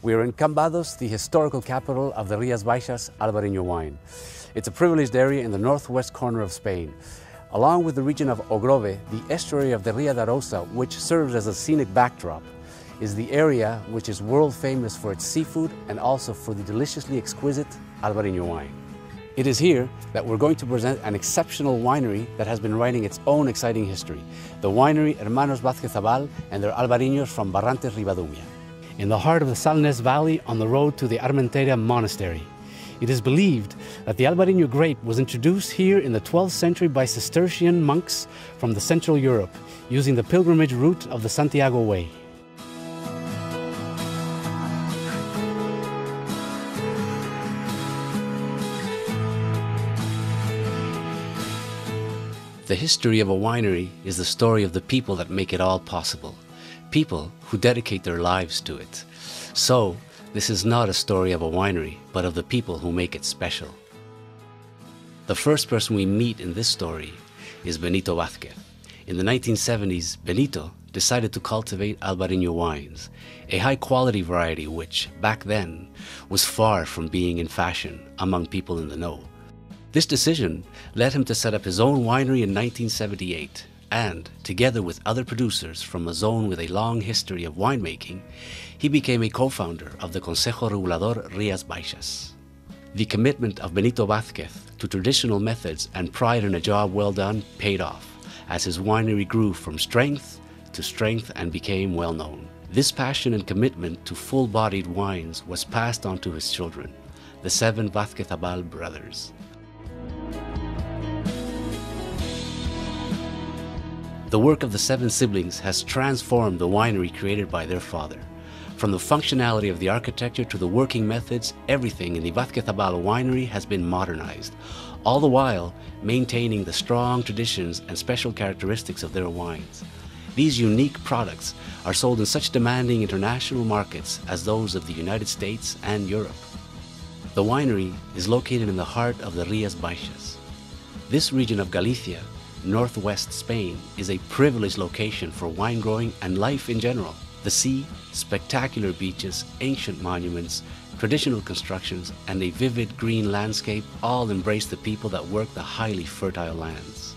We are in Cambados, the historical capital of the Rías Baixas Albariño wine. It's a privileged area in the northwest corner of Spain. Along with the region of Ogrove, the estuary of the Ria da Rosa, which serves as a scenic backdrop, is the area which is world famous for its seafood and also for the deliciously exquisite Albariño wine. It is here that we're going to present an exceptional winery that has been writing its own exciting history, the winery Hermanos Vázquez Zabal and their Albariños from Barrantes Ribadumia. In the heart of the Salnés Valley on the road to the Armentera Monastery. It is believed that the Albariño grape was introduced here in the 12th century by Cistercian monks from the Central Europe, using the pilgrimage route of the Santiago Way. The history of a winery is the story of the people that make it all possible, people who dedicate their lives to it. So, this is not a story of a winery, but of the people who make it special. The first person we meet in this story is Benito Vázquez. In the 1970s, Benito decided to cultivate Albariño wines, a high-quality variety which, back then, was far from being in fashion among people in the know. This decision led him to set up his own winery in 1978, and, together with other producers from a zone with a long history of winemaking, he became a co-founder of the Consejo Regulador Rías Baixas. The commitment of Benito Vázquez to traditional methods and pride in a job well done paid off, as his winery grew from strength to strength and became well known. This passion and commitment to full-bodied wines was passed on to his children, the 7 Vázquez Zabal brothers. The work of the 7 siblings has transformed the winery created by their father. From the functionality of the architecture to the working methods, everything in the Vázquez Zabal winery has been modernized, all the while maintaining the strong traditions and special characteristics of their wines. These unique products are sold in such demanding international markets as those of the United States and Europe. The winery is located in the heart of the Rías Baixas. This region of Galicia, northwest Spain, is a privileged location for wine growing and life in general. The sea, spectacular beaches, ancient monuments, traditional constructions, and a vivid green landscape all embrace the people that work the highly fertile lands.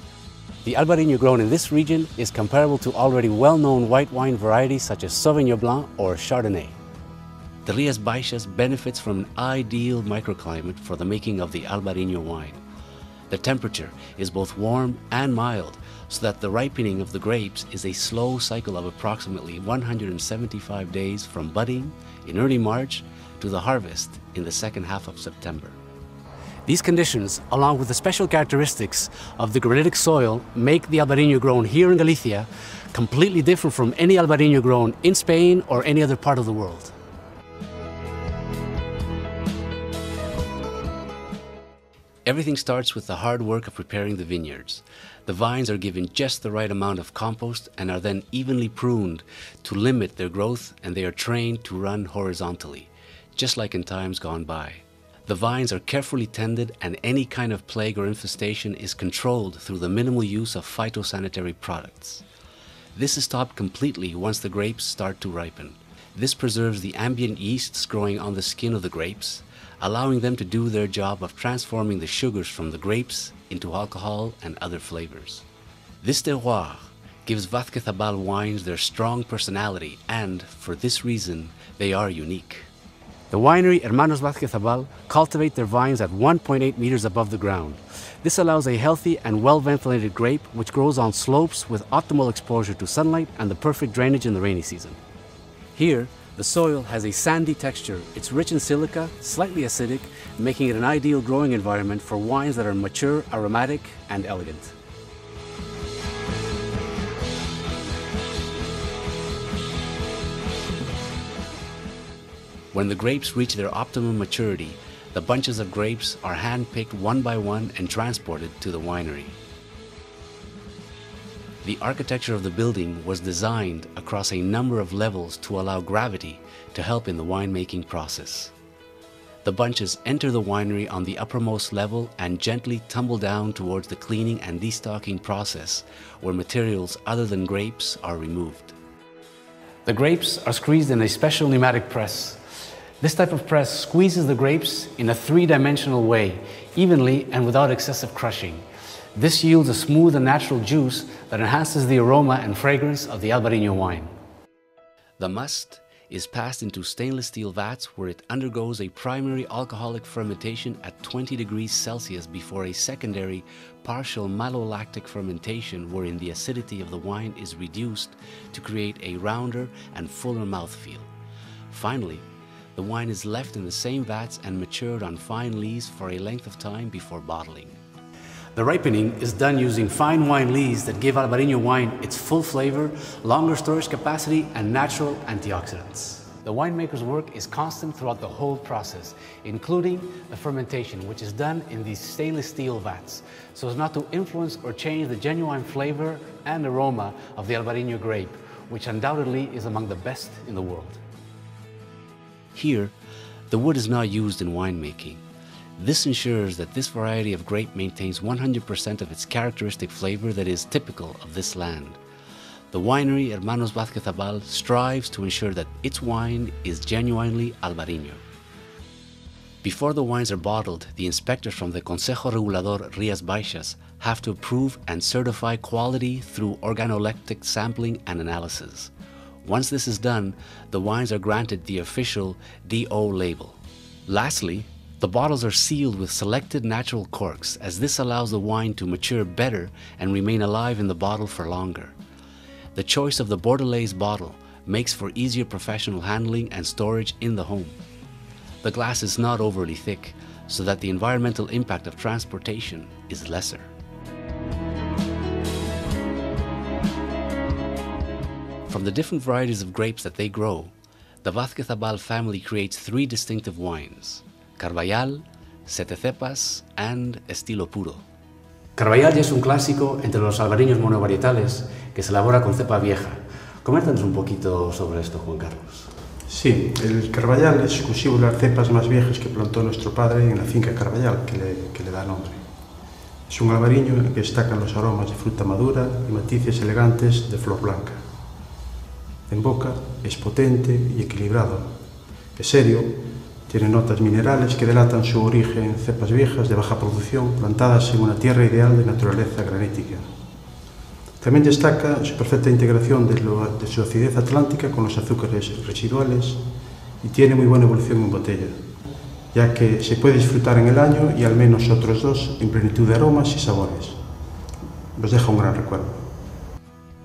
The Albariño grown in this region is comparable to already well-known white wine varieties such as Sauvignon Blanc or Chardonnay. The Rías Baixas benefits from an ideal microclimate for the making of the Albariño wine. The temperature is both warm and mild, so that the ripening of the grapes is a slow cycle of approximately 175 days from budding in early March to the harvest in the second half of September. These conditions, along with the special characteristics of the granitic soil, make the Albariño grown here in Galicia completely different from any Albariño grown in Spain or any other part of the world. Everything starts with the hard work of preparing the vineyards. The vines are given just the right amount of compost and are then evenly pruned to limit their growth, and they are trained to run horizontally, just like in times gone by. The vines are carefully tended, and any kind of plague or infestation is controlled through the minimal use of phytosanitary products. This is stopped completely once the grapes start to ripen. This preserves the ambient yeasts growing on the skin of the grapes, allowing them to do their job of transforming the sugars from the grapes into alcohol and other flavors. This terroir gives Vázquez Zabal wines their strong personality, and for this reason, they are unique. The winery Hermanos Vázquez Zabal cultivate their vines at 1.8 meters above the ground. This allows a healthy and well-ventilated grape which grows on slopes with optimal exposure to sunlight and the perfect drainage in the rainy season. Here, the soil has a sandy texture. It's rich in silica, slightly acidic, making it an ideal growing environment for wines that are mature, aromatic, and elegant. When the grapes reach their optimum maturity, the bunches of grapes are hand-picked one by one and transported to the winery. The architecture of the building was designed across a number of levels to allow gravity to help in the winemaking process. The bunches enter the winery on the uppermost level and gently tumble down towards the cleaning and destocking process, where materials other than grapes are removed. The grapes are squeezed in a special pneumatic press. This type of press squeezes the grapes in a three-dimensional way, evenly and without excessive crushing. This yields a smooth and natural juice that enhances the aroma and fragrance of the Albariño wine. The must is passed into stainless steel vats where it undergoes a primary alcoholic fermentation at 20 degrees Celsius before a secondary partial malolactic fermentation wherein the acidity of the wine is reduced to create a rounder and fuller mouthfeel. Finally, the wine is left in the same vats and matured on fine lees for a length of time before bottling. The ripening is done using fine wine lees that give Albariño wine its full flavor, longer storage capacity, and natural antioxidants. The winemaker's work is constant throughout the whole process, including the fermentation, which is done in these stainless steel vats, so as not to influence or change the genuine flavor and aroma of the Albariño grape, which undoubtedly is among the best in the world. Here, the wood is not used in winemaking. This ensures that this variety of grape maintains 100% of its characteristic flavor that is typical of this land. The winery Hermanos Vázquez Abal strives to ensure that its wine is genuinely Albariño. Before the wines are bottled, the inspectors from the Consejo Regulador Rías Baixas have to approve and certify quality through organoleptic sampling and analysis. Once this is done, the wines are granted the official DO label. Lastly, the bottles are sealed with selected natural corks, as this allows the wine to mature better and remain alive in the bottle for longer. The choice of the Bordelaise bottle makes for easier professional handling and storage in the home. The glass is not overly thick, so that the environmental impact of transportation is lesser. From the different varieties of grapes that they grow, the Vázquez Abal family creates three distinctive wines: Carballal, Sete Cepas, and Stylo Puro. Carballal ya es un clásico entre los albariños monovarietales que se elabora con cepa vieja. Coméntanos un poquito sobre esto, Juan Carlos. Sí, el Carballal es exclusivo de las cepas más viejas que plantó nuestro padre en la finca Carballal, que le da nombre. Es un albariño en el que destacan los aromas de fruta madura y matices elegantes de flor blanca. En boca es potente y equilibrado. Es serio, tiene notas minerales que delatan su origen en cepas viejas de baja producción plantadas en una tierra ideal de naturaleza granítica. También destaca su perfecta integración de su acidez atlántica con los azúcares residuales y tiene muy buena evolución en botella, ya que se puede disfrutar en el año y al menos otros dos en plenitud de aromas y sabores. Nos deja un gran recuerdo.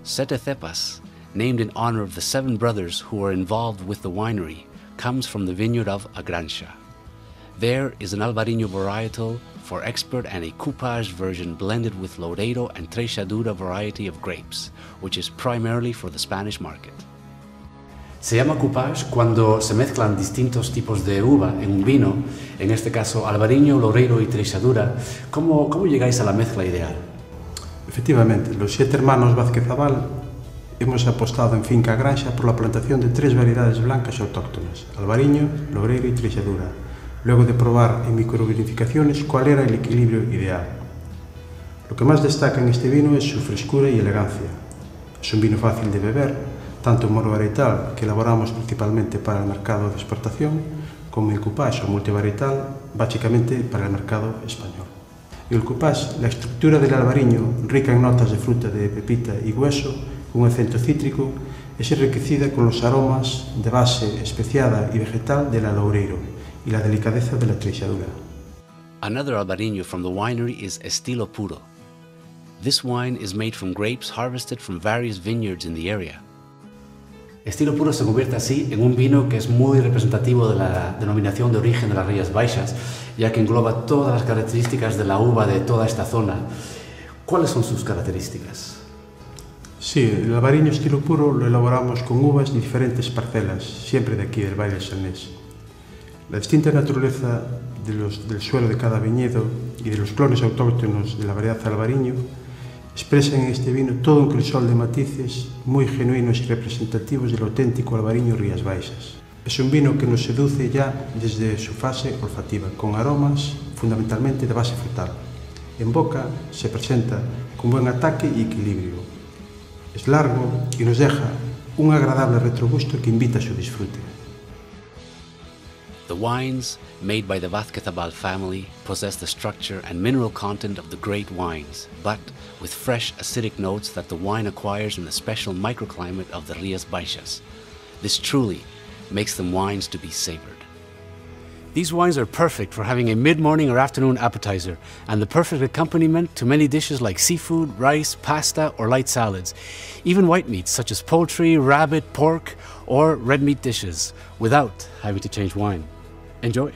Sete Cepas, named in honor of the 7 brothers who were involved with the winery, comes from the vineyard of Agranxa. There is an Albariño varietal for export and a coupage version blended with Loureiro and Treixadura variety of grapes, which is primarily for the Spanish market. Se llama coupage cuando se mezclan distintos tipos de uva en un vino, en este caso Albariño, Loureiro y Treixadura. ¿Cómo llegáis a la mezcla ideal? Efectivamente, los 7 hermanos Vázquez Abal hemos apostado en finca Agranxa por la plantación de 3 variedades blancas autóctonas: Albariño, Loureiro y Treixadura, luego de probar en microvinificaciones cuál era el equilibrio ideal. Lo que más destaca en este vino es su frescura y elegancia. Es un vino fácil de beber, tanto en monovarietal, que elaboramos principalmente para el mercado de exportación, como en coupage o multivarietal, básicamente para el mercado español. En el coupage, la estructura del albariño, rica en notas de fruta de pepita y hueso, con un acento cítrico, es enriquecida con los aromas de base especiada y vegetal de la Loureiro y la delicadeza de la Treixadura. Another Albariño from the winery is Stylo Puro. This wine is made from grapes harvested from various vineyards in the area. Stylo Puro se convierte así en un vino que es muy representativo de la denominación de origen de las Rías Baixas, ya que engloba todas las características de la uva de toda esta zona. ¿Cuáles son sus características? Sí, el albariño Stylo Puro lo elaboramos con uvas de diferentes parcelas, siempre de aquí, del Valle del Salnés. La distinta naturaleza del suelo de cada viñedo y de los clones autóctonos de la variedad albariño expresan en este vino todo un crisol de matices muy genuinos y representativos del auténtico albariño Rías Baixas. Es un vino que nos seduce ya desde su fase olfativa, con aromas fundamentalmente de base frutal. En boca se presenta con buen ataque y equilibrio. Es largo y nos deja un agradable retrogusto que invita a su disfrute. The wines, made by the Carballal family, possess the structure and mineral content of the great wines, but with fresh acidic notes that the wine acquires in the special microclimate of the Rías Baixas. This truly makes them wines to be savored. These wines are perfect for having a mid-morning or afternoon appetizer, and the perfect accompaniment to many dishes like seafood, rice, pasta, or light salads. Even white meats such as poultry, rabbit, pork, or red meat dishes, without having to change wine. Enjoy.